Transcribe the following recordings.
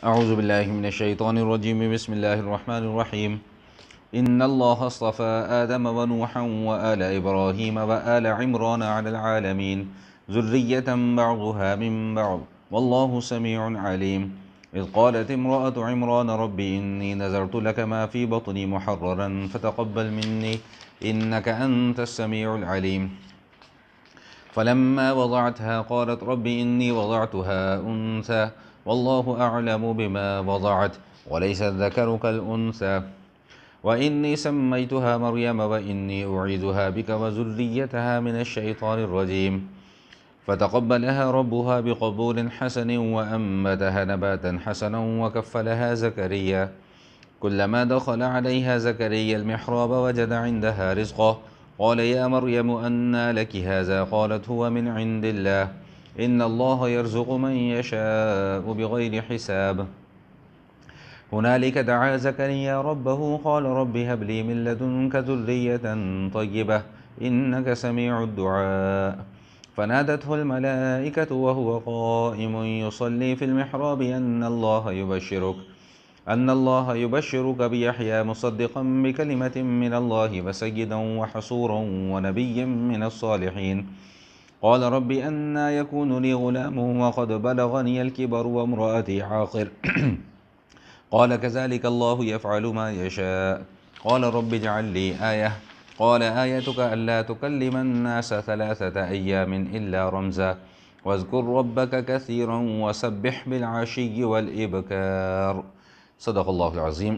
اعوذ باللہ من الشیطان الرجیم بسم اللہ الرحمن الرحیم ان اللہ اصطفى آدم ونوحا وآل ابراہیم وآل عمران علی العالمین ذریۃ بعضها من بعض واللہ سمیع علیم اذ قالت امرأة عمران رب انی نذرت لك ما في بطنی محررا فتقبل منی انك انت السمیع العلیم فلما وضعتها قالت رب إني وضعتها أنثى والله أعلم بما وضعت وليس الذكر كالأنثى وإني سميتها مريم وإني أعيذها بك وذريتها من الشيطان الرجيم فتقبلها ربها بقبول حسن وأنبتها نباتا حسنا وكفلها زكريا كلما دخل عليها زكريا المحراب وجد عندها رزقا قال يا مريم أنى لك هذا قالت هو من عند الله إن الله يرزق من يشاء بغير حساب هنالك دعا زكريا ربه قال رب هب لي من لدنك ذرية طيبة إنك سميع الدعاء فنادته الملائكة وهو قائم يصلي في المحراب أن الله يبشرك بيحيى مصدقا بكلمة من الله وسيدا وحصورا ونبيا من الصالحين قال رب أنى يكون لي غلام وقد بلغني الكبر وامرأتي عاقر قال كذلك الله يفعل ما يشاء قال رب اجعل لي آية قال آيتك ألا تكلم الناس 3 أيام إلا رمزا واذكر ربك كثيرا وسبح بالعشي والإبكار صدق اللہ العظیم۔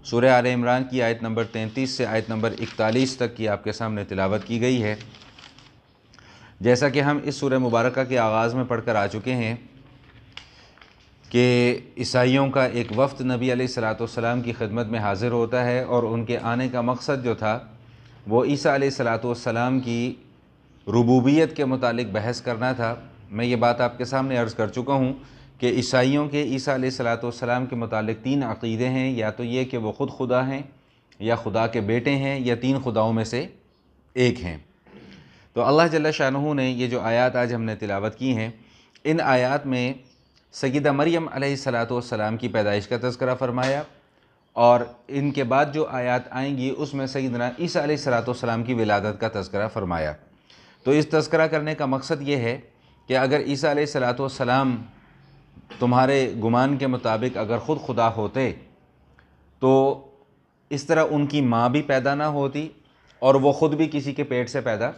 سورہ آل عمران کی آیت نمبر 33 سے آیت نمبر 41 تک کی آپ کے سامنے تلاوت کی گئی ہے۔ جیسا کہ ہم اس سورہ مبارکہ کے آغاز میں پڑھ کر آ چکے ہیں کہ عیسائیوں کا ایک وفد نبی علیہ السلام کی خدمت میں حاضر ہوتا ہے، اور ان کے آنے کا مقصد جو تھا وہ عیسیٰ علیہ السلام کی ربوبیت کے متعلق بحث کرنا تھا۔ میں یہ بات آپ کے سامنے عرض کر چکا ہوں کہ عیسائیوں کے عیسیٰ علیہ السلام کے متعلق 3 عقیدے ہیں، یا تو یہ کہ وہ خود خدا ہیں، یا خدا کے بیٹے ہیں، یا 3 خداؤں میں سے ایک ہیں۔ تو اللہ جل شانہ نے یہ جو آیات آج ہم نے تلاوت کی ہیں، ان آیات میں سیدہ مریم علیہ السلام کی پیدائش کا تذکرہ فرمایا، اور ان کے بعد جو آیات آئیں گی اس میں سیدنا عیسیٰ علیہ السلام کی ولادت کا تذکرہ فرمایا۔ تو اس تذکرہ کرنے کا مقصد یہ ہے کہ اگر عیسیٰ علیہ السلام تمہارے گمان کے مطابق اگر خود خدا ہوتے تو اس طرح ان کی ماں بھی پیدا نہ ہوتی اور وہ خود بھی کسی کے پیٹ سے پیدا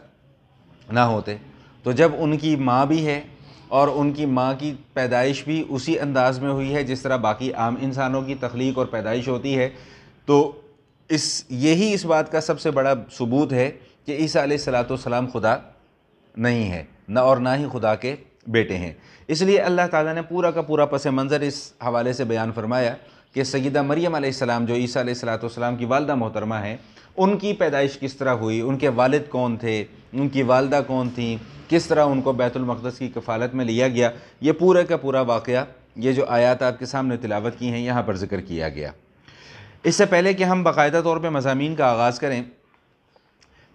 نہ ہوتے۔ تو جب ان کی ماں بھی ہے اور ان کی ماں کی پیدائش بھی اسی انداز میں ہوئی ہے جس طرح باقی عام انسانوں کی تخلیق اور پیدائش ہوتی ہے، تو یہی اس بات کا سب سے بڑا ثبوت ہے کہ عیسیٰ علیہ السلام خدا نہیں ہے، اور نہ ہی خدا کے بیٹے ہیں۔ اس لیے اللہ تعالیٰ نے پورا کا پورا پس منظر اس حوالے سے بیان فرمایا کہ سیدہ مریم علیہ السلام جو عیسیٰ علیہ السلام کی والدہ محترمہ ہیں، ان کی پیدائش کس طرح ہوئی، ان کے والد کون تھے، ان کی والدہ کون تھیں، کس طرح ان کو بیت المقدس کی کفالت میں لیا گیا، یہ پورا کا پورا واقعہ یہ جو آیات آپ کے سامنے تلاوت کی ہیں یہاں پر ذکر کیا گیا۔ اس سے پہلے کہ ہم باقاعدہ طور پہ مضامین کا آغاز کریں،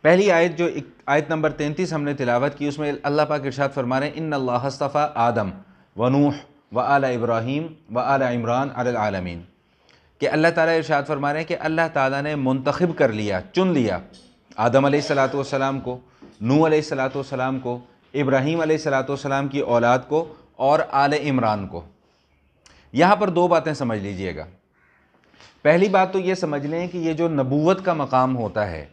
پہلی آیت جو آیت نمبر 33 ہم نے تلاوت کی، اس میں اللہ پاک ارشاد فرما رہے ہیں ان اللہ اصطفى آدم ونوح وآل ابراہیم وآل عمران علی العالمین، کہ اللہ تعالیٰ ارشاد فرما رہے ہیں کہ اللہ تعالیٰ نے منتخب کر لیا، چن لیا آدم علیہ السلام کو، نوح علیہ السلام کو، ابراہیم علیہ السلام کی اولاد کو، اور آل عمران کو۔ یہاں پر 2 باتیں سمجھ لیجئے گا۔ پہلی بات تو یہ سمجھ لیں کہ یہ جو نبوت کا مقام ہوتا ہے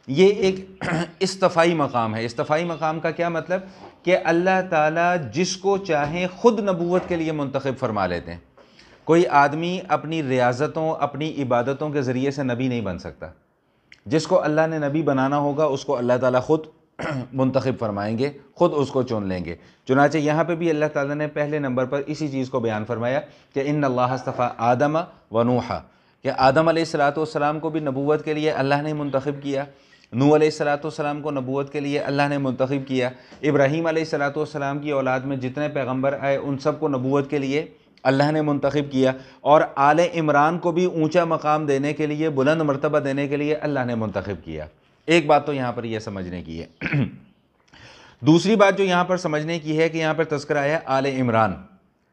یہ ایک اصطفائی مقام ہے۔ اصطفائی مقام کا کیا مطلب؟ کہ اللہ تعالیٰ جس کو چاہیں خود نبوت کے لیے منتخب فرما لیتے ہیں۔ کوئی آدمی اپنی ریاضتوں، اپنی عبادتوں کے ذریعے سے نبی نہیں بن سکتا۔ جس کو اللہ نے نبی بنانا ہوگا اس کو اللہ تعالیٰ خود منتخب فرمائیں گے، خود اس کو چن لیں گے۔ چنانچہ یہاں پہ بھی اللہ تعالیٰ نے پہلے نمبر پر اسی چیز کو بیان فرمایا کہ ان اللہ اصطفى آدم ونوحا، کہ آدم علیہ السلام کو بھی نبوت کے لیے اللہ نے منتخب کیا، نوح علیہ السلام کو نبوت کے لیے اللہ نے منتخب کیا، ابراہیم علیہ السلام کی اولاد میں جتنے پیغمبر آئے ان سب کو نبوت کے لیے اللہ نے منتخب کیا، اور آل عمران کو بھی اونچا مقام دینے کے لیے، بلند مرتبہ دینے کے لیے اللہ نے منتخب کیا۔ ایک بات تو یہاں پر یہ سمجھنے کی ہے۔ دوسری بات جو یہاں پر سمجھنے کی ہے کہ یہاں پر تذکرہ ہے آل عمران،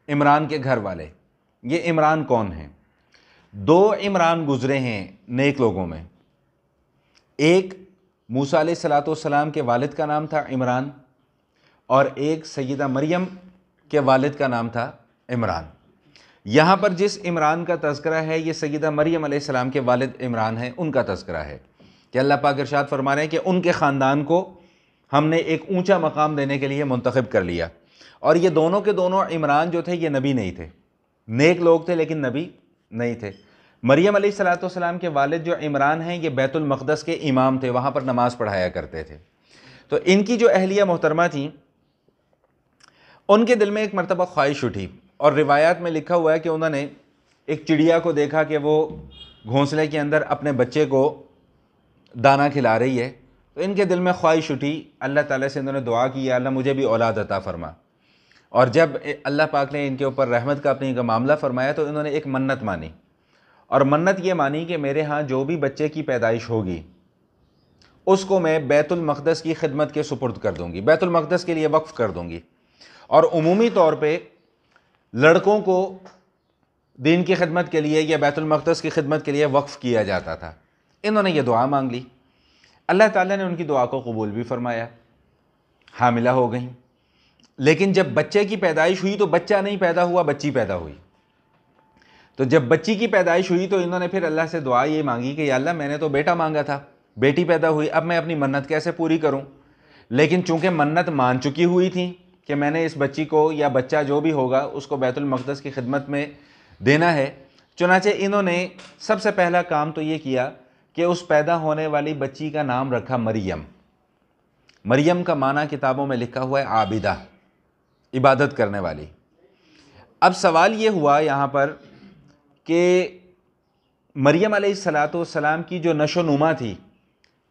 عمران کے گھر والے، یہ عمران کون ہیں؟ دو عمران گزرے ہیں نیک لوگوں میں، ایک موسیٰ علیہ الصلوۃ والسلام کے والد کا نام تھا عمران، اور ایک سیدہ مریم کے والد کا نام تھا عمران۔ یہاں پر جس عمران کا تذکرہ ہے یہ سیدہ مریم علیہ السلام کے والد عمران ہیں، ان کا تذکرہ ہے کہ اللہ پاک ارشاد فرما رہے ہیں کہ ان کے خاندان کو ہم نے ایک اونچا مقام دینے کے لیے منتخب کر لیا۔ اور یہ دونوں کے دونوں عمران جو تھے یہ نبی نہیں تھے، نیک لوگ تھے لیکن نبی نہیں تھے۔ مریم علیہ الصلوۃ والسلام کے والد جو عمران ہیں یہ بیت المقدس کے امام تھے، وہاں پر نماز پڑھایا کرتے تھے۔ تو ان کی جو اہلیہ محترمہ تھیں ان کے دل میں ایک مرتبہ خواہش اٹھی، اور روایات میں لکھا ہوا ہے کہ انہوں نے ایک چڑیا کو دیکھا کہ وہ گھونسلے کے اندر اپنے بچے کو دانہ کھلا رہی ہے، تو ان کے دل میں خواہش اٹھی، اللہ تعالیٰ سے انہوں نے دعا کی، یا اللہ مجھے بھی اولاد عطا فرما۔ اور جب اللہ پاک نے ان کے اوپر رحمت کا اپنی معاملہ فرمایا تو انہوں نے ایک منت مانی، اور منت یہ مانی کہ میرے ہاں جو بھی بچے کی پیدائش ہوگی اس کو میں بیت المقدس کی خدمت کے سپرد کر دوں گی، بیت المقدس کے لیے وقف کر دوں گی۔ اور عمومی طور پہ لڑکوں کو دین کی خدمت کے لیے یا بیت المقدس کی خدمت کے لیے وقف کیا جاتا تھا۔ انہوں نے یہ دعا مانگ لی، اللہ تعالیٰ نے ان کی دعا کو قبول بھی فرمایا، حاملہ ہو گئیں۔ لیکن جب بچے کی پیدائش ہوئی تو بچہ نہیں پیدا ہوا، بچی پیدا ہوئی۔ تو جب بچی کی پیدائش ہوئی تو انہوں نے پھر اللہ سے دعا یہ مانگی کہ یا اللہ میں نے تو بیٹا مانگا تھا، بیٹی پیدا ہوئی، اب میں اپنی منت کیسے پوری کروں؟ لیکن چونکہ منت مان چکی ہوئی تھی کہ میں نے اس بچی کو یا بچہ جو بھی ہوگا اس کو بیت المقدس کی خدمت میں دینا ہے، چنانچہ انہوں نے سب سے پہلا کام تو یہ کیا کہ اس پیدا ہونے والی بچی کا نام رکھا مریم۔ مریم کا معنی کتابوں میں لکھا ہوا ہے عابدہ، عبادت کرنے والی۔ اب سوال یہ ہوا یہاں پر کہ مریم علیہ الصلوۃ والسلام کی جو نشو و نما تھی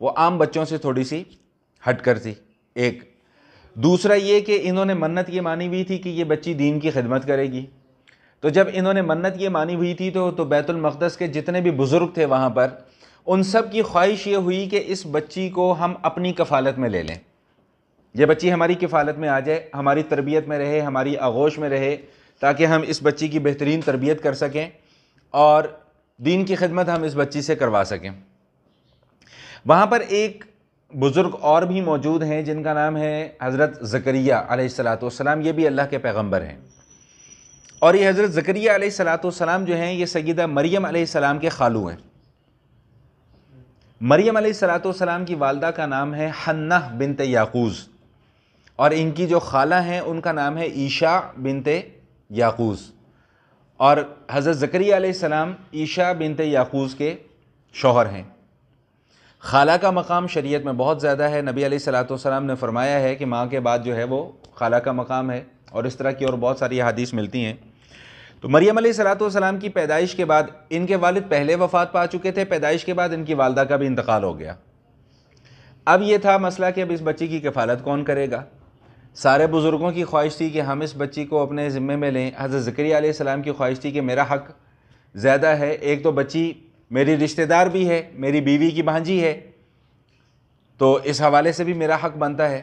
وہ عام بچوں سے تھوڑی سی ہٹ کر تھی، ایک۔ دوسرا یہ کہ انہوں نے منت یہ مانی ہوئی تھی کہ یہ بچی دین کی خدمت کرے گی۔ تو جب انہوں نے منت یہ مانی ہوئی تھی تو بیت المقدس کے جتنے بھی بزرگ تھے وہاں پر ان سب کی خواہش یہ ہوئی کہ اس بچی کو ہم اپنی کفالت میں لے لیں، یہ بچی ہماری کفالت میں آ جائے، ہماری تربیت میں رہے، ہماری آغوش میں رہے، تاکہ ہم اس بچی کی بہترین تربیت کر سکیں اور دین کی خدمت ہم اس بچی سے کروا سکیں۔ وہاں پر ایک بزرگ اور بھی موجود ہیں جن کا نام ہے حضرت زکریا علیہ الصلوۃ والسلام، یہ بھی اللہ کے پیغمبر ہیں، اور یہ حضرت زکریا علیہ الصلوۃ والسلام جو ہیں یہ سیدہ مریم علیہ السلام کے خالو ہیں۔ مریم علیہ الصلوۃ والسلام کی والدہ کا نام ہے حنہ بنت یعقوز، اور ان کی جو خالہ ہیں ان کا نام ہے عیشا بنت یعقوز، اور حضرت زکریا علیہ السلام عیشا بنت یعقوز کے شوہر ہیں۔ خالہ کا مقام شریعت میں بہت زیادہ ہے، نبی علیہ الصلوۃ والسلام نے فرمایا ہے کہ ماں کے بعد جو ہے وہ خالہ کا مقام ہے، اور اس طرح کی اور بہت ساری حدیث ملتی ہیں۔ تو مریم علیہ الصلوۃ والسلام کی پیدائش کے بعد ان کے والد پہلے وفات پا چکے تھے، پیدائش کے بعد ان کی والدہ کا بھی انتقال ہو گیا۔ اب یہ تھا مسئلہ کہ اب اس بچی کی کفالت کون کرے گا؟ سارے بزرگوں کی خواہش تھی کہ ہم اس بچی کو اپنے ذمے میں لیں، حضرت زکریا علیہ السلام کی خواہش تھی کہ میرا حق زیادہ ہے، ایک تو بچی میری رشتہ دار بھی ہے، میری بیوی کی بھانجی ہے، تو اس حوالے سے بھی میرا حق بنتا ہے۔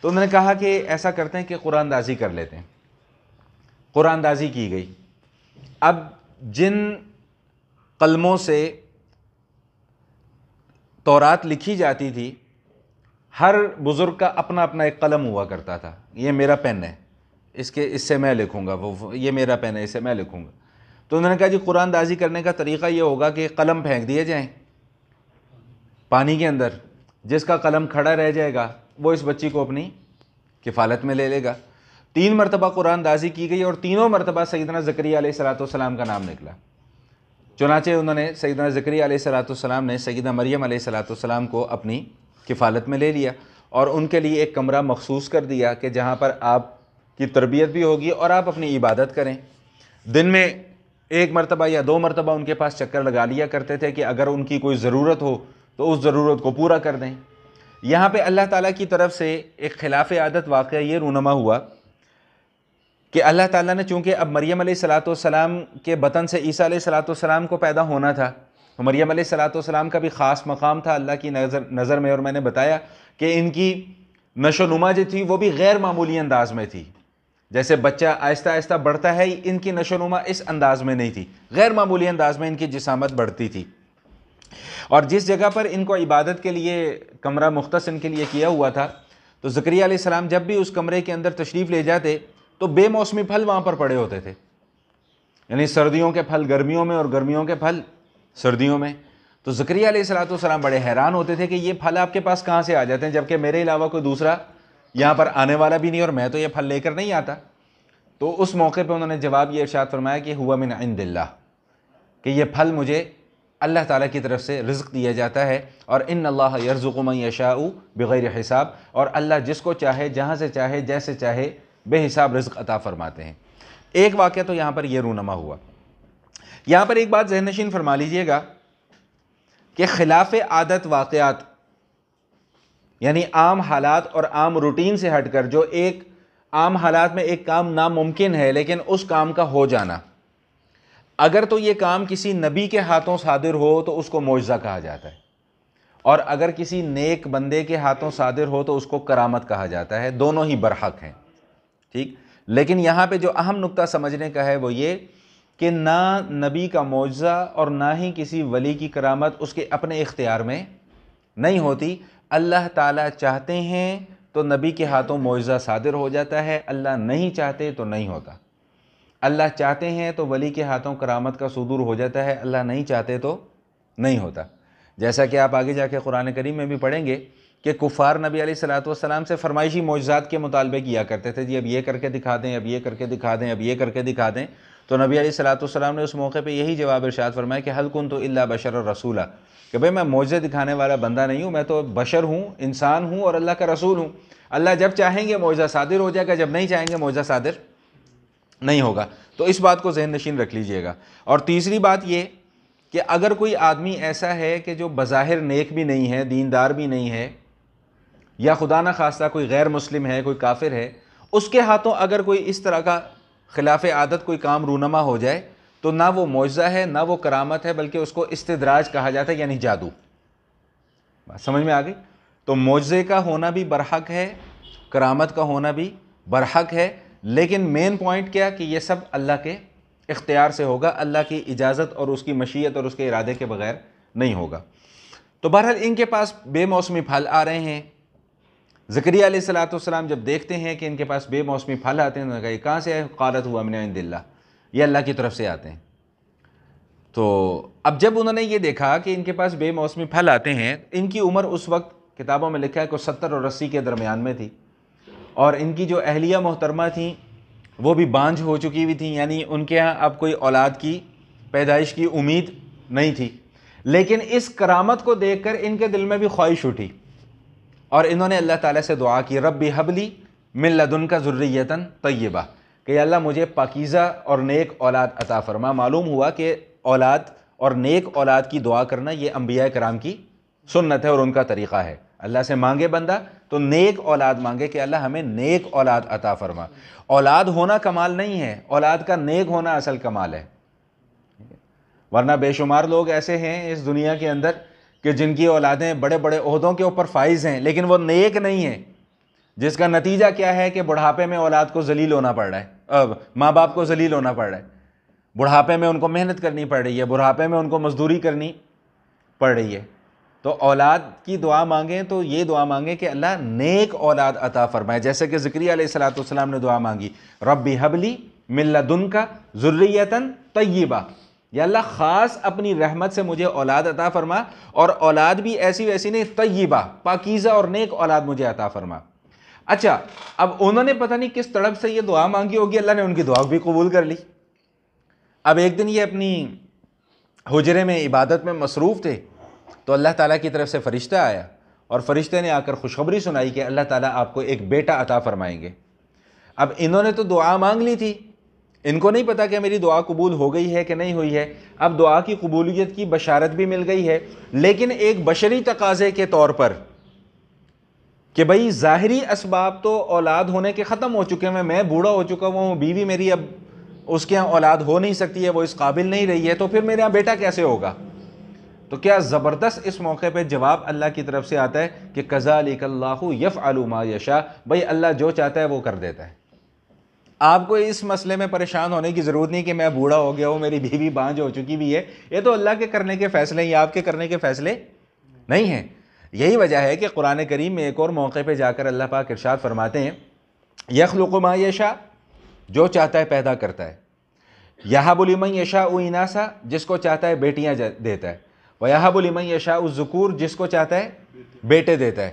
تو انہوں نے کہا کہ ایسا کرتے ہیں کہ قرآن دازی کر لیتے ہیں۔ قرآن دازی کی گئی۔ اب جن قلموں سے تورات لکھی جاتی تھی ہر بزرگ کا اپنا اپنا ایک قلم ہوا کرتا تھا، یہ میرا پین ہے، اس سے میں لکھوں گا، یہ میرا پین ہے، اس سے میں لکھوں گا۔ تو انہوں نے کہا جی قرآن دازی کرنے کا طریقہ یہ ہوگا کہ قلم پھینک دیے جائیں پانی کے اندر، جس کا قلم کھڑا رہ جائے گا وہ اس بچی کو اپنی کفالت میں لے لے گا۔ 3 مرتبہ قرآن دازی کی گئی اور تینوں مرتبہ سیدنا زکریا علیہ الصلوۃ والسلام کا نام نکلا۔ چنانچہ انہوں نے سیدنا زکریا علیہ الصلوۃ والسلام نے سیدہ مریم علیہ الصلوۃ والسلام کو اپنی کفالت میں لے لیا، اور ان کے لیے ایک کمرہ مخصوص کر دیا کہ جہاں پر آپ کی تربیت بھی ہوگی اور آپ اپنی عبادت کریں۔ دن میں 1 مرتبہ یا 2 مرتبہ ان کے پاس چکر لگا لیا کرتے تھے کہ اگر ان کی کوئی ضرورت ہو تو اس ضرورت کو پورا کر دیں۔ یہاں پہ اللہ تعالیٰ کی طرف سے ایک خلاف عادت واقعہ یہ رونما ہوا کہ اللہ تعالیٰ نے چونکہ اب مریم علیہ الصلوۃ والسلام کے بطن سے عیسیٰ علیہ الصلوۃ والسلام کو پیدا ہونا تھا، تو مریم علیہ الصلوۃ والسلام کا بھی خاص مقام تھا اللہ کی نظر میں، اور میں نے بتایا کہ ان کی نشو و نما جو تھی وہ بھی غیر معمولی انداز میں تھی، جیسے بچہ آہستہ آہستہ بڑھتا ہے، ان کی نشو و نما اس انداز میں نہیں تھی، غیر معمولی انداز میں ان کی جسامت بڑھتی تھی۔ اور جس جگہ پر ان کو عبادت کے لیے کمرہ مختص ان کے لیے کیا ہوا تھا، تو زکریا علیہ السلام جب بھی اس کمرے کے اندر تشریف لے جاتے تو بے موسمی پھل وہاں پر پڑے ہوتے تھے، یعنی سردیوں کے پھل گرمیوں میں اور گرمیوں کے پھل سردیوں میں۔ تو زکریا علیہ السلام بڑے حیران ہوتے تھے کہ یہ پھل آپ کے پاس کہاں سے آ جاتے ہیں، جبکہ میرے علاوہ کوئی دوسرا یہاں پر آنے والا بھی نہیں اور میں تو یہ پھل لے کر نہیں آتا۔ تو اس موقع پہ انہوں نے جواب یہ ارشاد فرمایا کہ ہوا من عند اللہ، کہ یہ پھل مجھے اللہ تعالیٰ کی طرف سے رزق دیا جاتا ہے، اور ان اللہ یرزق من یشاء بغیر حساب، اور اللہ جس کو چاہے جہاں سے چاہے جیسے چاہے بے حساب رزق عطا فرماتے ہیں۔ ایک واقعہ تو یہاں پر یہ رونما ہوا۔ یہاں پر ایک بات ذہن نشین فرما لیجئے گا کہ خلاف عادت واقعات، یعنی عام حالات اور عام روٹین سے ہٹ کر جو ایک عام حالات میں ایک کام ناممکن ہے لیکن اس کام کا ہو جانا، اگر تو یہ کام کسی نبی کے ہاتھوں صادر ہو تو اس کو معجزہ کہا جاتا ہے، اور اگر کسی نیک بندے کے ہاتھوں صادر ہو تو اس کو کرامت کہا جاتا ہے، دونوں ہی برحق ہیں، ٹھیک۔ لیکن یہاں پہ جو اہم نقطہ سمجھنے کا ہے وہ یہ کہ نہ نبی کا معجزہ اور نہ ہی کسی ولی کی کرامت اس کے اپنے اختیار میں نہیں ہوتی۔ اللہ تعالیٰ چاہتے ہیں تو نبی کے ہاتھوں معجزہ صادر ہو جاتا ہے، اللہ نہیں چاہتے تو نہیں ہوتا۔ اللہ چاہتے ہیں تو ولی کے ہاتھوں کرامت کا صدور ہو جاتا ہے، اللہ نہیں چاہتے تو نہیں ہوتا۔ جیسا کہ آپ آگے جا کے قرآن کریم میں بھی پڑھیں گے کہ کفار نبی علیہ السلام سے فرمائشی معجزات کے مطالبے کیا کرتے تھے، جی اب یہ کر کے دکھا دیں، اب یہ کر کے دکھا دیں، اب یہ کر کے دکھا دیں۔ تو نبی علیہ السلام نے اس موقع پہ یہی جواب ارشاد فرمایا کہ حل کنت الا بشر رسولا، کہ بھئی میں معجزے دکھانے والا بندہ نہیں ہوں، میں تو بشر ہوں، انسان ہوں اور اللہ کا رسول ہوں۔ اللہ جب چاہیں گے معجزہ صادر ہو جائے گا، جب نہیں چاہیں گے معجزہ صادر نہیں ہوگا۔ تو اس بات کو ذہن نشین رکھ لیجئے گا۔ اور تیسری بات یہ کہ اگر کوئی آدمی ایسا ہے کہ جو بظاہر نیک بھی نہیں ہے، دیندار بھی نہیں ہے، یا خدا نہ خواستہ کوئی غیر مسلم ہے، کوئی کافر ہے، اس کے ہاتھوں اگر کوئی اس طرح کا خلاف عادت کوئی کام رونما ہو جائے تو نہ وہ معجزہ ہے نہ وہ کرامت ہے، بلکہ اس کو استدراج کہا جاتا ہے، یعنی جادو۔ بات سمجھ میں آ گئی؟ تو معجزے کا ہونا بھی برحق ہے، کرامت کا ہونا بھی برحق ہے، لیکن مین پوائنٹ کیا کہ یہ سب اللہ کے اختیار سے ہوگا، اللہ کی اجازت اور اس کی مشیت اور اس کے ارادے کے بغیر نہیں ہوگا۔ تو بہرحال ان کے پاس بے موسمی پھل آ رہے ہیں۔ زکریا علیہ السلام جب دیکھتے ہیں کہ ان کے پاس بے موسمی پھل آتے ہیں، انہوں نے کہا یہ کہاں سے ہے؟ قالت ہوا من عند اللہ، یہ اللہ کی طرف سے آتے ہیں۔ تو اب جب انہوں نے یہ دیکھا کہ ان کے پاس بے موسمی پھل آتے ہیں، ان کی عمر اس وقت کتابوں میں لکھا ہے کہ 70 اور 80 کے درمیان میں تھی، اور ان کی جو اہلیہ محترمہ تھیں وہ بھی بانجھ ہو چکی ہوئی تھیں، یعنی ان کے ہاں اب کوئی اولاد کی پیدائش کی امید نہیں تھی۔ لیکن اس کرامت کو دیکھ کر ان کے دل میں بھی خواہش اٹھی، اور انہوں نے اللہ تعالیٰ سے دعا کی، ربی حبلی من لدنک ذریۃ طیبہ، کہ اللہ مجھے پاکیزہ اور نیک اولاد عطا فرما۔ معلوم ہوا کہ اولاد اور نیک اولاد کی دعا کرنا یہ انبیاء کرام کی سنت ہے اور ان کا طریقہ ہے۔ اللہ سے مانگے بندہ تو نیک اولاد مانگے کہ اللہ ہمیں نیک اولاد عطا فرما۔ اولاد ہونا کمال نہیں ہے، اولاد کا نیک ہونا اصل کمال ہے۔ ورنہ بے شمار لوگ ایسے ہیں اس دنیا کے اندر کہ جن کی اولادیں بڑے بڑے عہدوں کے اوپر فائز ہیں لیکن وہ نیک نہیں ہیں، جس کا نتیجہ کیا ہے کہ بڑھاپے میں اولاد کو ذلیل ہونا پڑ رہا ہے، ماں باپ کو ذلیل ہونا پڑ رہا ہے، بڑھاپے میں ان کو محنت کرنی پڑ رہی ہے، بڑھاپے میں ان کو مزدوری کرنی پڑ رہی ہے۔ تو اولاد کی دعا مانگیں تو یہ دعا مانگیں کہ اللہ نیک اولاد عطا فرمائے، جیسے کہ زکریا علیہ السلام نے دعا مانگی، ربی حبلی من لدنک ذریۃ طیبہ، یا اللہ خاص اپنی رحمت سے مجھے اولاد عطا فرما، اور اولاد بھی ایسی ویسی نہیں، طیبہ پاکیزہ اور نیک اولاد مجھے عطا فرما۔ اچھا، اب انہوں نے پتہ نہیں کس تڑپ سے یہ دعا مانگی ہوگی، اللہ نے ان کی دعا بھی قبول کر لی۔ اب ایک دن یہ اپنی حجرے میں عبادت میں مصروف تھے تو اللہ تعالیٰ کی طرف سے فرشتہ آیا، اور فرشتے نے آ کر خوشخبری سنائی کہ اللہ تعالیٰ آپ کو ایک بیٹا عطا فرمائیں گے۔ اب انہوں نے تو دعا مانگ لی تھی، ان کو نہیں پتا کہ میری دعا قبول ہو گئی ہے کہ نہیں ہوئی ہے۔ اب دعا کی قبولیت کی بشارت بھی مل گئی ہے، لیکن ایک بشری تقاضے کے طور پر کہ بھئی ظاہری اسباب تو اولاد ہونے کے ختم ہو چکے ہیں، میں بوڑھا ہو چکا ہوں، بیوی میری اب اس کے ہاں اولاد ہو نہیں سکتی ہے، وہ اس قابل نہیں رہی ہے، تو پھر میرے ہاں بیٹا کیسے ہوگا؟ تو کیا زبردست اس موقع پہ جواب اللہ کی طرف سے آتا ہے کہ کذالک اللہ یفعل ما یشاء، بھئی اللہ جو چاہتا ہے وہ کر دیتا ہے۔ آپ کو اس مسئلے میں پریشان ہونے کی ضرورت نہیں کہ میں بوڑھا ہو گیا ہوں، میری بیوی بانجھ ہو چکی بھی ہے. یہ تو اللہ کے کرنے کے فیصلے ہیں، یہ آپ کے کرنے کے فیصلے نہیں ہیں. یہی وجہ ہے کہ قرآن کریم میں ایک اور موقع پہ جا کر اللہ پاک ارشاد فرماتے ہیں یخلق ما یشاء، جو چاہتا ہے پیدا کرتا ہے. یہب لمن یشاء اناثا، جس کو چاہتا ہے بیٹیاں دیتا ہے. ویہب لمن یشاء الذکور، جس کو چاہتا ہے بیٹے دیتا ہے.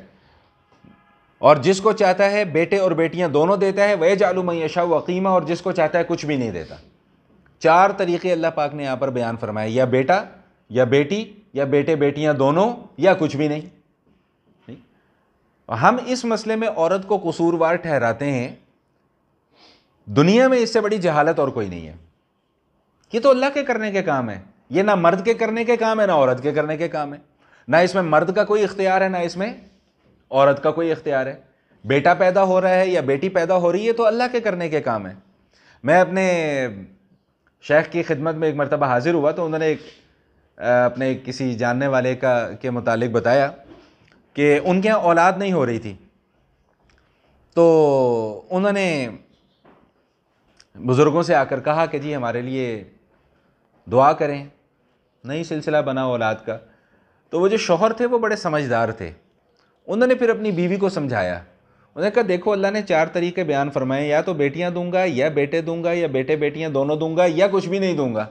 اور جس کو چاہتا ہے بیٹے اور بیٹیاں دونوں دیتا ہے. ویجعل من یشاء عقیما، اور جس کو چاہتا ہے کچھ بھی نہیں دیتا. 4 طریقے اللہ پاک نے یہاں پر بیان فرمائے، یا بیٹا یا بیٹی یا بیٹے بیٹیاں دونوں یا کچھ بھی نہیں. ہم اس مسئلے میں عورت کو قصوروار ٹھہراتے ہیں. دنیا میں اس سے بڑی جہالت اور کوئی نہیں ہے. یہ تو اللہ کے کرنے کے کام ہے. یہ نہ مرد کے کرنے کے کام ہے نہ عورت کے کرنے کے کام ہے. نہ اس میں مرد کا کوئی اختیار ہے نہ اس میں عورت کا کوئی اختیار ہے. بیٹا پیدا ہو رہا ہے یا بیٹی پیدا ہو رہی ہے تو اللہ کے کرنے کے کام ہے. میں اپنے شیخ کی خدمت میں ایک مرتبہ حاضر ہوا تو انہوں نے اپنے کسی جاننے والے کے متعلق بتایا کہ ان کے یہاں اولاد نہیں ہو رہی تھی. تو انہوں نے بزرگوں سے آ کر کہا کہ جی ہمارے لیے دعا کریں، نئی سلسلہ بنا اولاد کا. تو وہ جو شوہر تھے وہ بڑے سمجھدار تھے. انہوں نے پھر اپنی بیوی کو سمجھایا. انہوں نے کہا دیکھو اللہ نے 4 طریقے بیان فرمائے، یا تو بیٹیاں دوں گا یا بیٹے دوں گا یا بیٹے بیٹیاں دونوں دوں گا یا کچھ بھی نہیں دوں گا.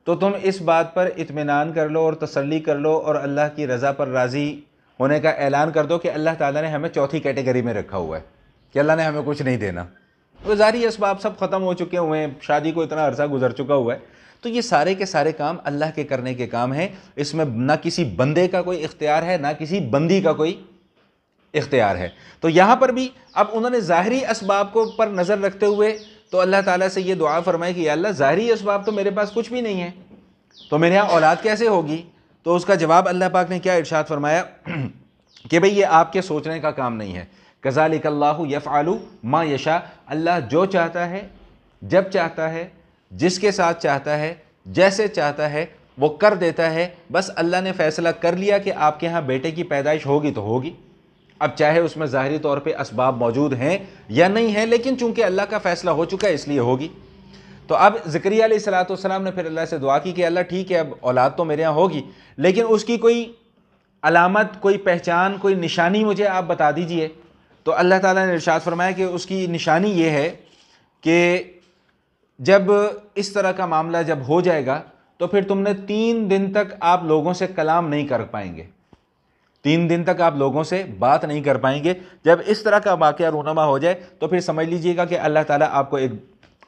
تو تم اس بات پر اطمینان کر لو اور تسلی کر لو اور اللہ کی رضا پر راضی ہونے کا اعلان کر دو کہ اللہ تعالیٰ نے ہمیں چوتھی کیٹیگری میں رکھا ہوا ہے کہ اللہ نے ہمیں کچھ نہیں دینا. وہ ظاہری اسباب سب ختم ہو چکے ہوئے ہیں، شادی کو اتنا عرصہ گزر چکا ہوا ہے. تو یہ سارے کے سارے کام اللہ کے کرنے کے کام ہیں. اس میں نہ کسی بندے کا کوئی اختیار ہے نہ کسی بندی کا کوئی اختیار ہے. تو یہاں پر بھی اب انہوں نے ظاہری اسباب کو پر نظر رکھتے ہوئے تو اللہ تعالیٰ سے یہ دعا فرمائی کہ یا اللہ ظاہری اسباب تو میرے پاس کچھ بھی نہیں ہے، تو میرے یہاں اولاد کیسے ہوگی؟ تو اس کا جواب اللہ پاک نے کیا ارشاد فرمایا کہ بھئی یہ آپ کے سوچنے کا کام نہیں ہے. کذالک اللہ یفعل ما یشاء، اللہ جو چاہتا ہے جب چاہتا ہے جس کے ساتھ چاہتا ہے جیسے چاہتا ہے وہ کر دیتا ہے. بس اللہ نے فیصلہ کر لیا کہ آپ کے ہاں بیٹے کی پیدائش ہوگی تو ہوگی. اب چاہے اس میں ظاہری طور پہ اسباب موجود ہیں یا نہیں ہیں، لیکن چونکہ اللہ کا فیصلہ ہو چکا ہے اس لیے ہوگی. تو اب زکریا علیہ السلام نے پھر اللہ سے دعا کی کہ اللہ ٹھیک ہے اب اولاد تو میرے یہاں ہوگی، لیکن اس کی کوئی علامت، کوئی پہچان، کوئی نشانی مجھے آپ بتا دیجئے. تو اللہ تعالیٰ نے ارشاد فرمایا کہ اس کی نشانی یہ ہے کہ جب اس طرح کا معاملہ جب ہو جائے گا تو پھر تم نے 3 دن تک آپ لوگوں سے کلام نہیں کر پائیں گے. 3 دن تک آپ لوگوں سے بات نہیں کر پائیں گے. جب اس طرح کا واقعہ رونما ہو جائے تو پھر سمجھ لیجئے گا کہ اللہ تعالیٰ آپ کو ایک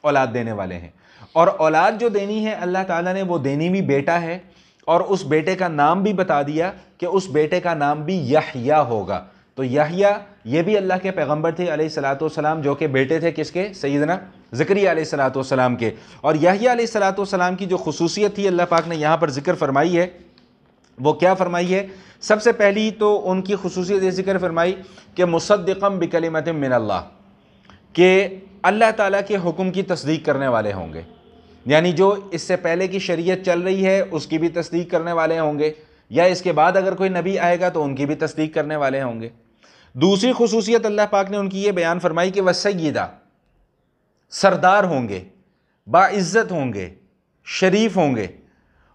اولاد دینے والے ہیں. اور اولاد جو دینی ہے اللہ تعالیٰ نے وہ دینی بھی بیٹا ہے، اور اس بیٹے کا نام بھی بتا دیا کہ اس بیٹے کا نام بھی یحییٰ ہوگا. تو یحییٰ یہ بھی اللہ کے پیغمبر تھے علیہ الصلوۃ والسلام، جو کہ بیٹے تھے کس کے؟ سیدنا زکریا علیہ الصلوۃ والسلام کے. اور یحییٰ علیہ الصلوۃ والسلام کی جو خصوصیت تھی اللہ پاک نے یہاں پر ذکر فرمائی ہے. وہ کیا فرمائی ہے؟ سب سے پہلی تو ان کی خصوصیت یہ ذکر فرمائی کہ مصدقا بکلمۃ من اللہ، کہ اللہ تعالیٰ کے حکم کی تصدیق کرنے والے ہوں گے. یعنی جو اس سے پہلے کی شریعت چل رہی ہے اس کی بھی تصدیق کرنے والے ہوں گے، یا اس کے بعد اگر کوئی نبی آئے گا تو ان کی بھی تصدیق کرنے والے ہوں گے. دوسری خصوصیت اللہ پاک نے ان کی یہ بیان فرمائی کہ وہ سیدہ، سردار ہوں گے، باعزت ہوں گے، شریف ہوں گے.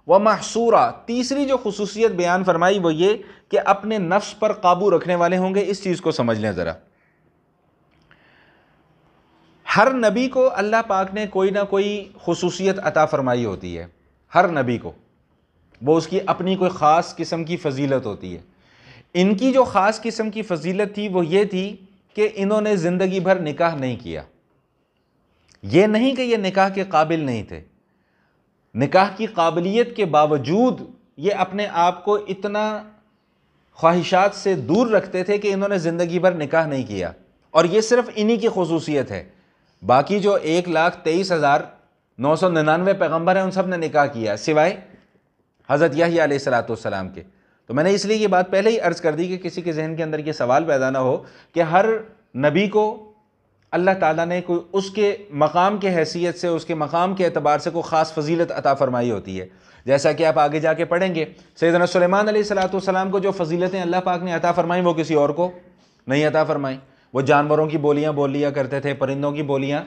وہ محصورہ، تیسری جو خصوصیت بیان فرمائی وہ یہ کہ اپنے نفس پر قابو رکھنے والے ہوں گے. اس چیز کو سمجھ لیں ذرا. ہر نبی کو اللہ پاک نے کوئی نہ کوئی خصوصیت عطا فرمائی ہوتی ہے. ہر نبی کو وہ اس کی اپنی کوئی خاص قسم کی فضیلت ہوتی ہے. ان کی جو خاص قسم کی فضیلت تھی وہ یہ تھی کہ انہوں نے زندگی بھر نکاح نہیں کیا. یہ نہیں کہ یہ نکاح کے قابل نہیں تھے، نکاح کی قابلیت کے باوجود یہ اپنے آپ کو اتنا خواہشات سے دور رکھتے تھے کہ انہوں نے زندگی بھر نکاح نہیں کیا. اور یہ صرف انہی کی خصوصیت ہے. باقی جو 1,23,999 پیغمبر ہیں ان سب نے نکاح کیا سوائے حضرت یحییٰ علیہ السلام کے. تو میں نے اس لیے یہ بات پہلے ہی عرض کر دی کہ کسی کے ذہن کے اندر یہ سوال پیدا نہ ہو کہ ہر نبی کو اللہ تعالیٰ نے کوئی اس کے مقام کے حیثیت سے، اس کے مقام کے اعتبار سے کوئی خاص فضیلت عطا فرمائی ہوتی ہے. جیسا کہ آپ آگے جا کے پڑھیں گے سیدنا سلیمان علیہ السلام کو جو فضیلتیں اللہ پاک نے عطا فرمائیں وہ کسی اور کو نہیں عطا فرمائیں. وہ جانوروں کی بولیاں بول لیا کرتے تھے، پرندوں کی بولیاں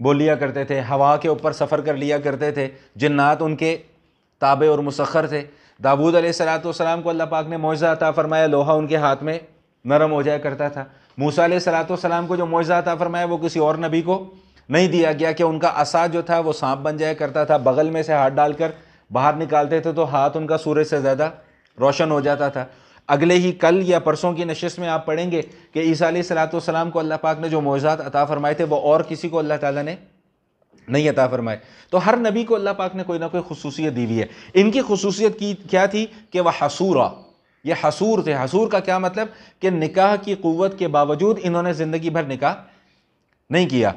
بول لیا کرتے تھے، ہوا کے اوپر سفر کر لیا کرتے تھے، جنات ان کے تابع اور مسخر تھے۔ داؤد علیہ السلام کو اللہ پاک نے معجزہ عطا فرمایا، لوہا ان کے ہاتھ میں نرم ہو جایا کرتا تھا۔ موسیٰ علیہ السلام کو جو معجزہ عطا فرمایا وہ کسی اور نبی کو نہیں دیا گیا کہ ان کا عصا جو تھا وہ سانپ بن جایا کرتا تھا، بغل میں سے ہاتھ ڈال کر باہر نکالتے تھے تو ہاتھ ان کا سورج سے زیادہ روشن ہو جاتا تھا۔ اگلے ہی کل یا پرسوں کی نشست میں آپ پڑھیں گے کہ عیسیٰ علیہ السلام کو اللہ پاک نے جو معجزات عطا فرمائے تھے وہ اور کسی کو اللہ تعالیٰ نے نہیں عطا فرمائے۔ تو ہر نبی کو اللہ پاک نے کوئی نہ کوئی خصوصیت دی ہوئی ہے۔ ان کی خصوصیت کی کیا تھی کہ وہ حصورا، یہ حصور تھے۔ حصور کا کیا مطلب کہ نکاح کی قوت کے باوجود انہوں نے زندگی بھر نکاح نہیں کیا۔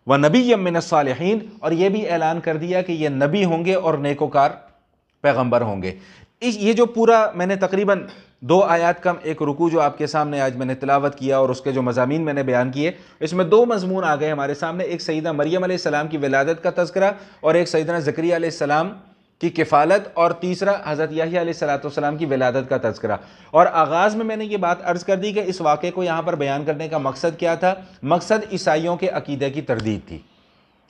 وَنَبِيًّا مِّنَ الصَّالِحِينَ، اور یہ بھی اعلان کر دیا کہ یہ نبی ہوں گے اور نیکوکار پیغمبر ہوں گے۔ یہ جو پورا میں نے تقریباً 2 آیات کم ایک رکوع جو آپ کے سامنے آج میں نے تلاوت کیا اور اس کے جو مضامین میں نے بیان کیے، اس میں 2 مضمون آ گئے ہمارے سامنے، ایک سیدہ مریم علیہ السلام کی ولادت کا تذکرہ اور ایک سیدنا زکریا علیہ السلام کی کفالت، اور تیسرا حضرت یحییٰ علیہ السلام کی ولادت کا تذکرہ۔ اور آغاز میں نے یہ بات عرض کر دی کہ اس واقعے کو یہاں پر بیان کرنے کا مقصد کیا تھا؟ مقصد عیسائیوں کے عقیدے کی تردید تھی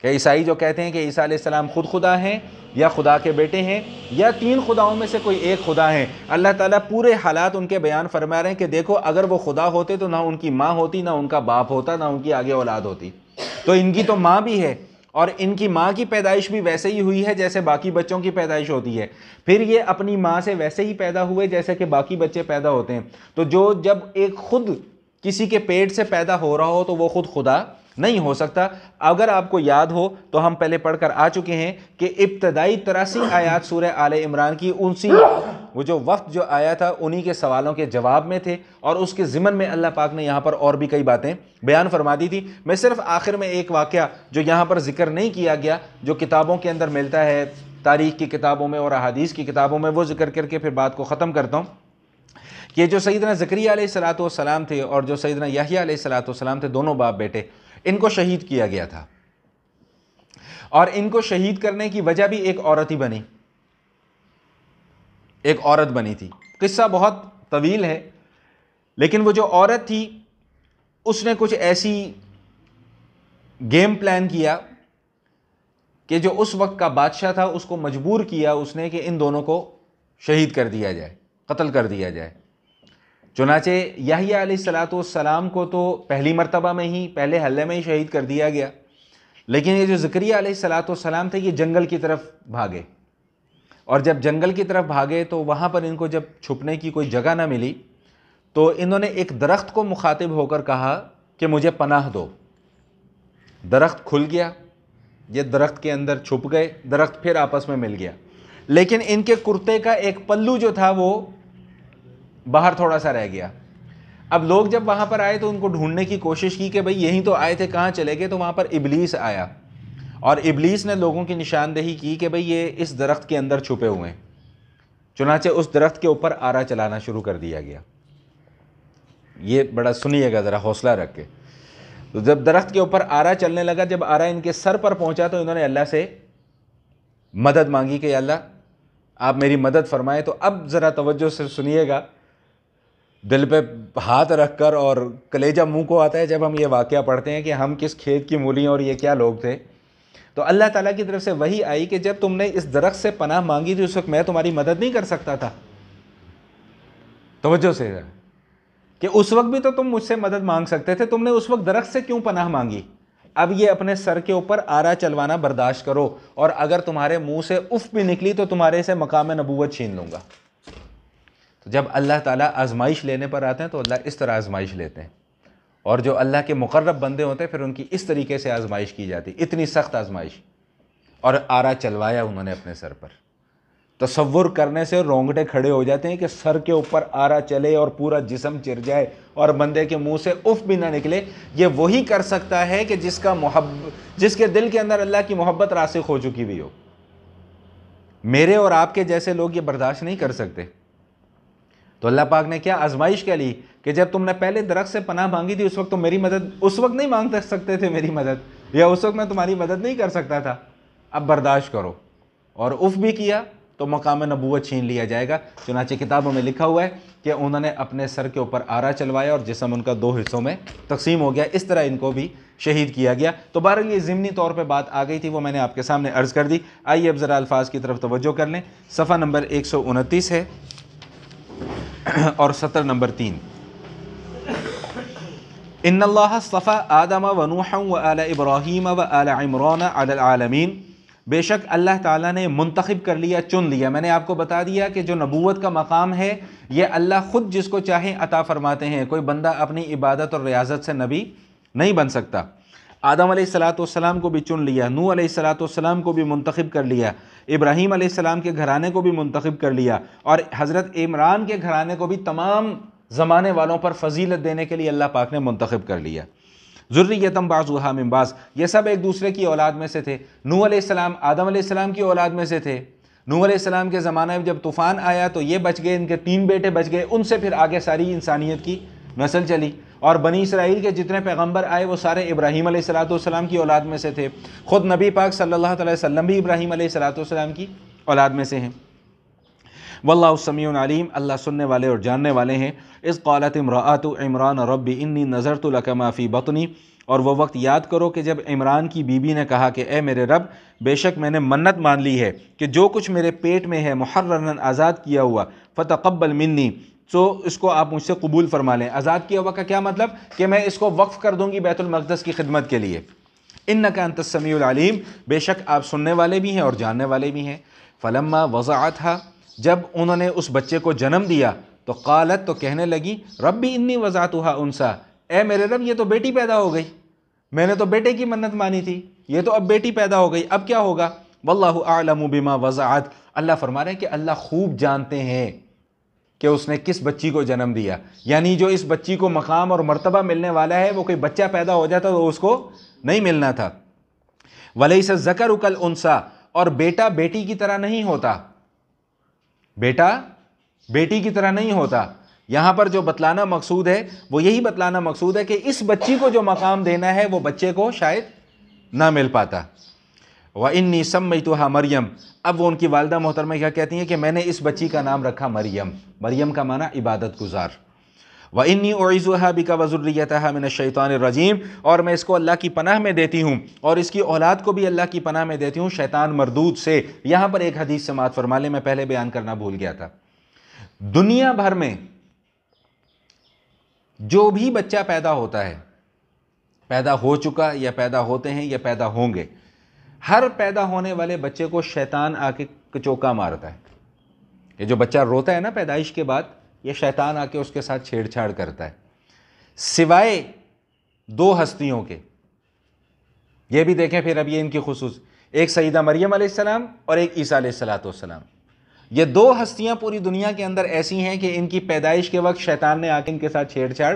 کہ عیسائی جو کہتے ہیں کہ عیسیٰ علیہ السلام خود خدا ہیں یا خدا کے بیٹے ہیں یا 3 خداؤں میں سے کوئی ایک خدا ہیں، اللہ تعالیٰ پورے حالات ان کے بیان فرما رہے ہیں کہ دیکھو اگر وہ خدا ہوتے تو نہ ان کی ماں ہوتی، نہ ان کا باپ ہوتا، نہ ان کی آگے اولاد ہوتی، تو ان کی تو ماں بھی ہے اور ان کی ماں کی پیدائش بھی ویسے ہی ہوئی ہے جیسے باقی بچوں کی پیدائش ہوتی ہے، پھر یہ اپنی ماں سے ویسے ہی پیدا ہوئے جیسے کہ باقی بچے پیدا ہوتے ہیں۔ تو جب ایک خود کسی کے پیٹ سے پیدا ہو رہا ہو تو وہ خود خدا نہیں ہو سکتا۔ اگر آپ کو یاد ہو تو ہم پہلے پڑھ کر آ چکے ہیں کہ ابتدائی 83 آیات سورہ آل عمران کی وہ جو وقت جو آیا تھا انہی کے سوالوں کے جواب میں تھے، اور اس کے ضمن میں اللہ پاک نے یہاں پر اور بھی کئی باتیں بیان فرما دی تھی۔ میں صرف آخر میں ایک واقعہ جو یہاں پر ذکر نہیں کیا گیا، جو کتابوں کے اندر ملتا ہے، تاریخ کی کتابوں میں اور احادیث کی کتابوں میں، وہ ذکر کر کے پھر بات کو ختم کرتا ہوں کہ جو سیدنا زکریا علیہ السلام تھے اور جو سیدنا یحییٰ علیہ السلام تھے، دونوں باپ بیٹے، ان کو شہید کیا گیا تھا، اور ان کو شہید کرنے کی وجہ بھی ایک عورت ہی بنی، ایک عورت بنی تھی۔ قصہ بہت طویل ہے، لیکن وہ جو عورت تھی اس نے کچھ ایسی گیم پلان کیا کہ جو اس وقت کا بادشاہ تھا اس کو مجبور کیا اس نے کہ ان دونوں کو شہید کر دیا جائے، قتل کر دیا جائے۔ چنانچہ یحییٰ علیہ السلام کو تو پہلی مرتبہ میں ہی، پہلے حلے میں ہی شہید کر دیا گیا، لیکن یہ جو زکریا علیہ السلام تھے یہ جنگل کی طرف بھاگے، اور جب جنگل کی طرف بھاگے تو وہاں پر ان کو جب چھپنے کی کوئی جگہ نہ ملی تو انہوں نے ایک درخت کو مخاطب ہو کر کہا کہ مجھے پناہ دو۔ درخت کھل گیا، یہ درخت کے اندر چھپ گئے، درخت پھر آپس میں مل گیا، لیکن ان کے کرتے کا ایک پلو جو تھا وہ باہر تھوڑا سا رہ گیا۔ اب لوگ جب وہاں پر آئے تو ان کو ڈھونڈنے کی کوشش کی کہ بھئی یہیں تو آئے تھے، کہاں چلے گئے؟ تو وہاں پر ابلیس آیا، اور ابلیس نے لوگوں کی نشاندہی کی کہ بھئی یہ اس درخت کے اندر چھپے ہوئے ہیں۔ چنانچہ اس درخت کے اوپر آرا چلانا شروع کر دیا گیا۔ یہ بڑا سنیے گا ذرا حوصلہ رکھ کے۔ تو جب درخت کے اوپر آرا چلنے لگا، جب آرا ان کے سر پر پہنچا تو انہوں نے اللہ سے مدد مانگی کہ اللہ آپ میری مدد فرمائیں۔ تو اب ذرا توجہ سے سنیے گا، دل پہ ہاتھ رکھ کر، اور کلیجہ منہ کو آتا ہے جب ہم یہ واقعہ پڑھتے ہیں کہ ہم کس کھیت کی مولیاں اور یہ کیا لوگ تھے۔ تو اللہ تعالیٰ کی طرف سے وحی آئی کہ جب تم نے اس درخت سے پناہ مانگی تھی اس وقت میں تمہاری مدد نہیں کر سکتا تھا؟ توجہ سے کہ اس وقت بھی تو تم مجھ سے مدد مانگ سکتے تھے، تم نے اس وقت درخت سے کیوں پناہ مانگی؟ اب یہ اپنے سر کے اوپر آرا چلوانا برداشت کرو، اور اگر تمہارے منہ سے اف بھی نکلی تو تمہارے سے مقام نبوت چھین لوں گا۔ تو جب اللہ تعالیٰ آزمائش لینے پر آتے ہیں تو اللہ اس طرح آزمائش لیتے ہیں، اور جو اللہ کے مقرب بندے ہوتے ہیں پھر ان کی اس طریقے سے آزمائش کی جاتی، اتنی سخت آزمائش۔ اور آرا چلوایا انہوں نے اپنے سر پر۔ تصور کرنے سے رونگٹے کھڑے ہو جاتے ہیں کہ سر کے اوپر آرا چلے اور پورا جسم چر جائے اور بندے کے منہ سے اف بھی نہ نکلے۔ یہ وہی کر سکتا ہے کہ جس کے دل کے اندر اللہ کی محبت راسخ ہو چکی بھی ہو۔ میرے اور آپ کے جیسے لوگ یہ برداشت نہیں کر سکتے۔ تو اللہ پاک نے کیا آزمائش کیا لی کہ جب تم نے پہلے درخت سے پناہ مانگی تھی اس وقت تم میری مدد اس وقت نہیں مانگ سکتے تھے، میری مدد، یا اس وقت میں تمہاری مدد نہیں کر سکتا تھا، اب برداشت کرو۔ اور اف بھی کیا تو مقام نبوت چھین لیا جائے گا۔ چنانچہ کتابوں میں لکھا ہوا ہے کہ انہوں نے اپنے سر کے اوپر آرا چلوایا اور جسم ان کا 2 حصوں میں تقسیم ہو گیا، اس طرح ان کو بھی شہید کیا گیا۔ تو بہرحال یہ ضمنی طور پہ بات آ گئی تھی، وہ میں نے آپ کے سامنے عرض کر دی۔ آئیے اب ذرا الفاظ کی طرف توجہ کر لیں۔ صفحہ نمبر 129 ہے اور سطر نمبر 3۔ ان اللہ اصطفى آدم ونوحا وآل ابراہیم وآل عمران علی العالمین، بے شک اللہ تعالیٰ نے منتخب کر لیا، چن لیا۔ میں نے آپ کو بتا دیا کہ جو نبوت کا مقام ہے یہ اللہ خود جس کو چاہیں عطا فرماتے ہیں، کوئی بندہ اپنی عبادت اور ریاضت سے نبی نہیں بن سکتا۔ آدم علیہ السلام کو بھی چن لیا، نوح علیہ السلام کو بھی منتخب کر لیا، ابراہیم علیہ السلام کے گھرانے کو بھی منتخب کر لیا، اور حضرت عمران کے گھرانے کو بھی تمام زمانے والوں پر فضیلت دینے کے لیے اللہ پاک نے منتخب کر لیا۔ ذریۃ بعضھا من بعض، یہ سب ایک دوسرے کی اولاد میں سے تھے۔ نوح علیہ السلام آدم علیہ السلام کی اولاد میں سے تھے۔ نوح علیہ السلام کے زمانے میں جب طوفان آیا تو یہ بچ گئے، ان کے 3 بیٹے بچ گئے، ان سے پھر آگے ساری انسانیت کی نسل چلی، اور بنی اسرائیل کے جتنے پیغمبر آئے وہ سارے ابراہیم علیہ السلام کی اولاد میں سے تھے۔ خود نبی پاک صلی اللہ علیہ وسلم بھی ابراہیم علیہ السلام کی اولاد میں سے ہیں۔ واللہ سمیع علیم، اللہ سننے والے اور جاننے والے ہیں۔ اذ قالت امرأۃ عمران رب انی نذرت لک ما فی بطنی، اور وہ وقت یاد کرو کہ جب عمران کی بیوی نے کہا کہ اے میرے رب، بے شک میں نے منت مان لی ہے کہ جو کچھ میرے پیٹ میں ہے محررا آزاد کیا ہوا، فتقبل منی، تو اس کو آپ مجھ سے قبول فرما لیں۔ آزاد کیا ہوا کا کیا مطلب؟ کہ میں اس کو وقف کر دوں گی بیت المقدس کی خدمت کے لیے۔ انک انت السمیع العلیم، بے شک آپ سننے والے بھی ہیں اور جاننے والے بھی ہیں۔ فلما وضعتھا، جب انہوں نے اس بچے کو جنم دیا تو قالت، تو کہنے لگی، ربی انی وضعتھا انثی، اے میرے رب یہ تو بیٹی پیدا ہو گئی، میں نے تو بیٹے کی منت مانی تھی، یہ تو اب بیٹی پیدا ہو گئی، اب کیا ہوگا؟ واللہ اعلم بما وضعت، اللہ فرما رہے ہیں کہ اللہ خوب جانتے ہیں کہ اس نے کس بچی کو جنم دیا، یعنی جو اس بچی کو مقام اور مرتبہ ملنے والا ہے وہ کوئی بچہ پیدا ہو جاتا تو اس کو نہیں ملنا تھا۔ ولیس الذکر کالانثی، اور بیٹا بیٹی کی طرح نہیں ہوتا، بیٹا بیٹی کی طرح نہیں ہوتا۔ یہاں پر جو بتلانا مقصود ہے وہ یہی بتلانا مقصود ہے کہ اس بچی کو جو مقام دینا ہے وہ بچے کو شاید نہ مل پاتا۔ وَإِنِّي سَمَّيْتُهَا مریم، اب وہ ان کی والدہ محترمہ کیا کہتی ہیں کہ میں نے اس بچی کا نام رکھا مریم، مریم کا معنی عبادت گزار۔ وَإِنِّي أُعِيذُهَا بِكَ وَذُرِّيَّتَهَا مِنَ الشَّيْطَانِ الرَّجِيمِ، اور میں اس کو اللہ کی پناہ میں دیتی ہوں اور اس کی اولاد کو بھی اللہ کی پناہ میں دیتی ہوں شیطان مردود سے۔ یہاں پر ایک حدیث سماعت فرما لیں، میں پہلے بیان کرنا بھول گیا تھا۔ دنیا بھر میں جو بھی بچہ پیدا ہوتا ہے، پیدا ہو چکا یا پیدا ہوتے ہیں یا پیدا ہوں گے، ہر پیدا ہونے والے بچے کو شیطان آ کے کچوکا مارتا ہے۔ یہ جو بچہ روتا ہے نا پیدائش کے بعد، یہ شیطان آ کے اس کے ساتھ چھیڑ چھاڑ کرتا ہے، سوائے 2 ہستیوں کے۔ یہ بھی دیکھیں پھر اب یہ ان کی خصوص، ایک سیدہ مریم علیہ السلام اور ایک عیسیٰ علیہ السلام۔ یہ 2 ہستیاں پوری دنیا کے اندر ایسی ہیں کہ ان کی پیدائش کے وقت شیطان نے آ کے ان کے ساتھ چھیڑ چھاڑ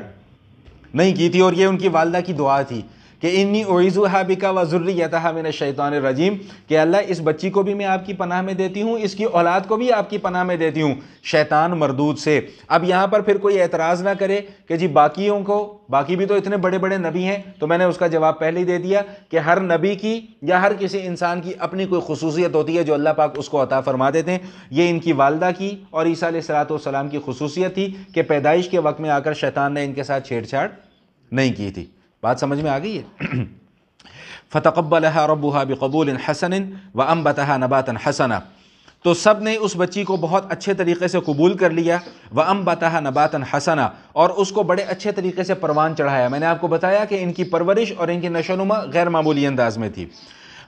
نہیں کی تھی، اور یہ ان کی والدہ کی دعا تھی کہ انی اعیذھا بک وذریتھا من الشیطان الرجیم، کہ اللہ اس بچی کو بھی میں آپ کی پناہ میں دیتی ہوں، اس کی اولاد کو بھی آپ کی پناہ میں دیتی ہوں شیطان مردود سے۔ اب یہاں پر پھر کوئی اعتراض نہ کرے کہ جی باقیوں کو، باقی بھی تو اتنے بڑے بڑے نبی ہیں، تو میں نے اس کا جواب پہلے ہی دے دیا کہ ہر نبی کی یا ہر کسی انسان کی اپنی کوئی خصوصیت ہوتی ہے جو اللہ پاک اس کو عطا فرما دیتے ہیں۔ یہ ان کی والدہ کی اور عیسیٰ علیہ السلام کی خصوصیت تھی کہ پیدائش کے وقت میں آ کر شیطان نے ان کے ساتھ چھیڑ چھاڑ نہیں کی تھی۔ بات سمجھ میں آ گئی ہے؟ فتقبلها ربها بقبول حسن وانبتها نباتا حسنا، تو سب نے اس بچی کو بہت اچھے طریقے سے قبول کر لیا، وانبتها نباتا حسنا، اور اس کو بڑے اچھے طریقے سے پروان چڑھایا۔ میں نے آپ کو بتایا کہ ان کی پرورش اور ان کی نشو و نما غیر معمولی انداز میں تھی۔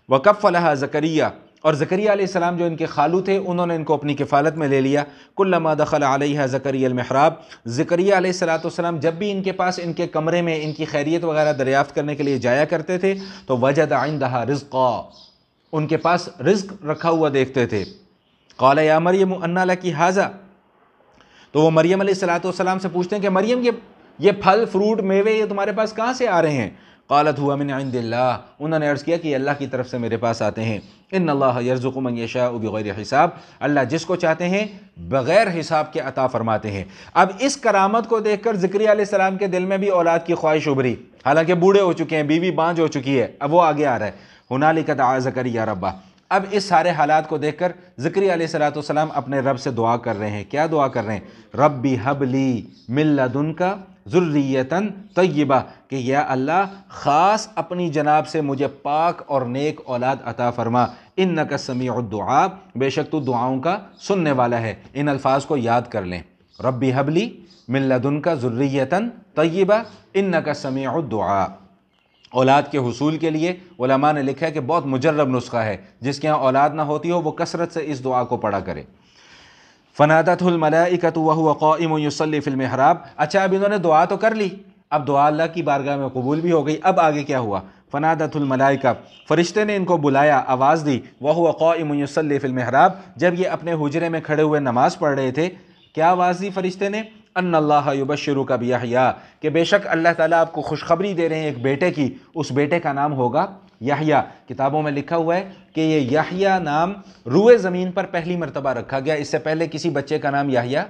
وکفلها زکریا، اور زکریا علیہ السلام جو ان کے خالو تھے انہوں نے ان کو اپنی کفالت میں لے لیا۔ کلما دخل علیہا زکریا المحراب، زکریا علیہ السلام جب بھی ان کے پاس ان کے کمرے میں ان کی خیریت وغیرہ دریافت کرنے کے لیے جایا کرتے تھے تو وجد عندها رزقا، ان کے پاس رزق رکھا ہوا دیکھتے تھے۔ قال یا مریم انا لکی ھذا، تو وہ مریم علیہ السلام سے پوچھتے ہیں کہ مریم یہ پھل فروٹ میوے یہ تمہارے پاس کہاں سے آ رہے ہیں؟ قالت هو من عند اللہ، انہوں نے عرض کیا کہ یہ اللہ کی طرف سے میرے پاس آتے ہیں۔ ان اللہ یرزق من یشاء بغیر حساب، اللہ جس کو چاہتے ہیں بغیر حساب کے عطا فرماتے ہیں۔ اب اس کرامت کو دیکھ کر زکریا علیہ السلام کے دل میں بھی اولاد کی خواہش ابھری، حالانکہ بوڑھے ہو چکے ہیں، بیوی بانجھ ہو چکی ہے، اب وہ آگے آ رہا ہے۔ ہنالک دعا زکریا ربہ، اب اس سارے حالات کو دیکھ کر زکریا علیہ الصلوۃ والسلام اپنے رب سے دعا کر رہے ہیں. کیا دعا کر رہے ہیں؟ ربی حب لی من لدنک ذریۃ طیبہ، کہ یا اللہ خاص اپنی جناب سے مجھے پاک اور نیک اولاد عطا فرما. انک سمیع الدعاء، بے شک تو دعاؤں کا سننے والا ہے. ان الفاظ کو یاد کر لیں. ربی حب لی من لدنک ذریۃ طیبہ انک سمیع الدعاء. اولاد کے حصول کے لیے علماء نے لکھا ہے کہ بہت مجرب نسخہ ہے، جس کے ہاں اولاد نہ ہوتی ہو وہ کثرت سے اس دعا کو پڑھا کرے. فنادته الملائکۃ وهو قائم یصلی فی المحراب. اچھا اب انہوں نے دعا تو کر لی، اب دعا اللہ کی بارگاہ میں قبول بھی ہو گئی. اب آگے کیا ہوا؟ فنادته الملائکہ، فرشتے نے ان کو بلایا، آواز دی. وهو قائم یصلی فی المحراب، جب یہ اپنے حجرے میں کھڑے ہوئے نماز پڑھ رہے تھے. کیا آواز دی فرشتے نے؟ ان اللہ یبشرک بیحییٰ، کہ بے شک اللہ تعالیٰ آپ کو خوشخبری دے رہے ہیں ایک بیٹے کی، اس بیٹے کا نام ہوگا یحییٰ. کتابوں میں لکھا ہوا ہے کہ یہ یحییٰ نام روئے زمین پر پہلی مرتبہ رکھا گیا، اس سے پہلے کسی بچے کا نام یحییٰ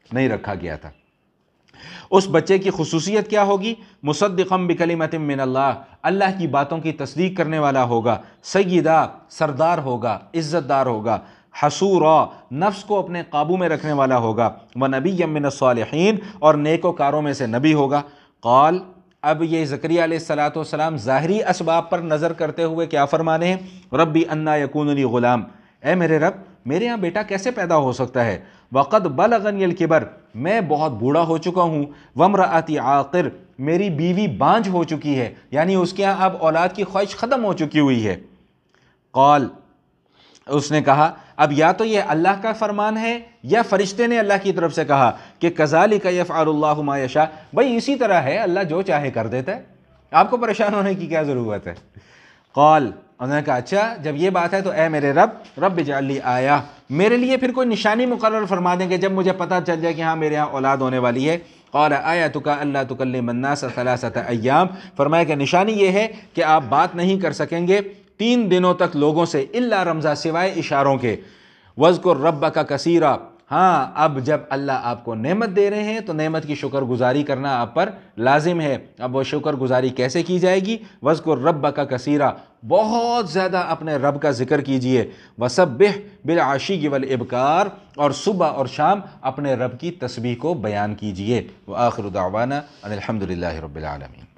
نہیں رکھا گیا تھا. اس بچے کی خصوصیت کیا ہوگی؟ مصدقا بکلمۃ من اللہ، اللہ کی باتوں کی تصدیق کرنے والا ہوگا. سیدہ، سردار ہوگا، عزت دار ہوگا. حصورا، نفس کو اپنے قابو میں رکھنے والا ہوگا. ونبیا من الصالحین، اور نیکوکاروں میں سے نبی ہوگا. قال، اب یہ زکریا علیہ الصلوۃ والسلام ظاہری اسباب پر نظر کرتے ہوئے کیا فرمانے ہیں؟ ربی انا یکون لی غلام، اے میرے رب میرے یہاں بیٹا کیسے پیدا ہو سکتا ہے؟ وقد بلغنی الکبر، میں بہت بوڑھا ہو چکا ہوں. وامرأتی عاقر، میری بیوی بانجھ ہو چکی ہے، یعنی اس کے یہاں اب اولاد کی خواہش ختم ہو چکی ہوئی ہے. قال، اس نے کہا اب یا تو یہ اللہ کا فرمان ہے یا فرشتے نے اللہ کی طرف سے کہا کہ کذالک یفعل اللہ ما یشاء، بھئی اسی طرح ہے، اللہ جو چاہے کر دیتا ہے، آپ کو پریشان ہونے کی کیا ضرورت ہے. قال، انہوں نے کہا اچھا جب یہ بات ہے تو اے میرے رب اجعل لی آیہ، میرے لیے پھر کوئی نشانی مقرر فرما دیں گے جب مجھے پتہ چل جائے کہ ہاں میرے ہاں اولاد ہونے والی ہے. قال آیتک الا تکلم الناس ثلاثۃ ایام، فرمایا کہ نشانی یہ ہے کہ آپ بات نہیں کر سکیں گے 3 دنوں تک لوگوں سے، الا رمزا، سوائے اشاروں کے. وذکر ربک کثیرا، ہاں اب جب اللہ آپ کو نعمت دے رہے ہیں تو نعمت کی شکر گزاری کرنا آپ پر لازم ہے. اب وہ شکر گزاری کیسے کی جائے گی؟ وذکر ربک کثیرا، بہت زیادہ اپنے رب کا ذکر کیجئے. وسبح بالعشی والابکار، اور صبح اور شام اپنے رب کی تسبیح کو بیان کیجئے. وآخر دعوانا ان الحمد للہ رب العالمین.